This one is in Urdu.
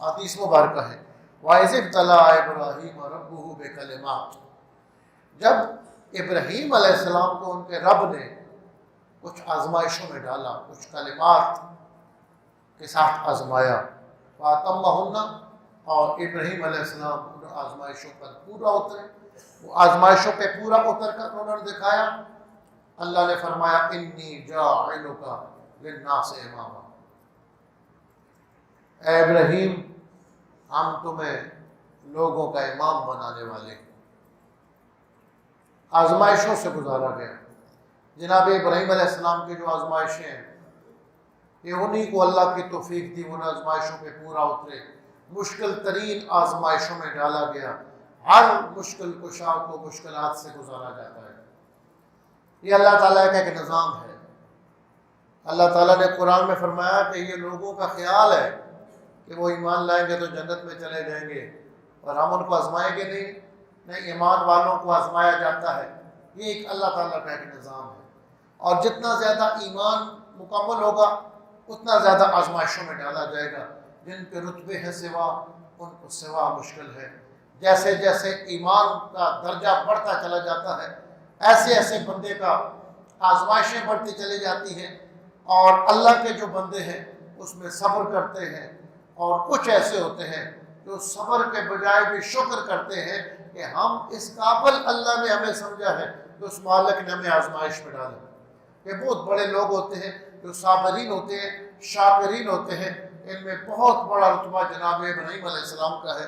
حدیث مبارکہ ہے وَإِذِ ابْتَلَىٰ إِبْرَاهِيمَ رَبُّهُ بِكَلِمَاتٍ، جب ابراہیم علیہ السلام کو ان کے رب نے کچھ آزمائشوں میں ڈالا، کچھ کلمات کے ساتھ آزمایا، فَأَتَمَّهُنَّ، اور ابراہیم علیہ السلام ان آزمائشوں پر پورا اترے، وہ آزمائشوں پہ پورا اتر کر انہوں نے دکھایا، اللہ نے فرمایا انی جاعلک للناس اماما، اے ابراہیم ہم تمہیں لوگوں کا امام بنانے والے ہیں۔ آزمائشوں سے گزارا گیا۔ جناب ابراہیم علیہ السلام کی جو آزمائشیں ہیں یہ انہیں کو اللہ کی توفیق دی، ان آزمائشوں پہ پورا اترے، مشکل ترین آزمائشوں میں ڈالا گیا، ہر مشکل کشا کو مشکلات سے گزارا جاتا ہے۔ یہ اللہ تعالیٰ کا ایک نظام ہے۔ اللہ تعالیٰ نے قرآن میں فرمایا کہ یہ لوگوں کا خیال ہے کہ وہ ایمان لائیں گے تو جنت میں چلے جائیں گے اور ہم ان کو آزمائیں گے نہیں، ایمان والوں کو آزمایا جاتا ہے۔ یہ ایک اللہ تعالیٰ کا ایک نظام ہے، اور جتنا زیادہ ایمان مکمل ہوگا اتنا زیادہ آزمائشوں میں ڈالا جائے گا۔ جن کے رتبے ہیں سوا، ان کو سوا مشکل ہے۔ جیسے جیسے ایمان کا درجہ بڑھتا چلا جاتا ہے ایسے ایسے بندے کا آزمائشیں بڑھتی چلی جاتی ہیں، اور اللہ کے جو بندے ہیں اس میں صبر کرتے ہیں، اور کچھ ایسے ہوتے ہیں جو صبر کے بجائے بھی شکر کرتے ہیں کہ ہم اس قابل اللہ نے ہمیں سمجھا ہے کہ اس مالک نے ہمیں آزمائش میں ڈالا۔ یہ بہت بڑے لوگ ہوتے ہیں جو صابرین ہوتے ہیں، شاکرین ہوتے ہیں، ان میں بہت بڑا رتبہ جناب ابراہیم علیہ السلام کا ہے۔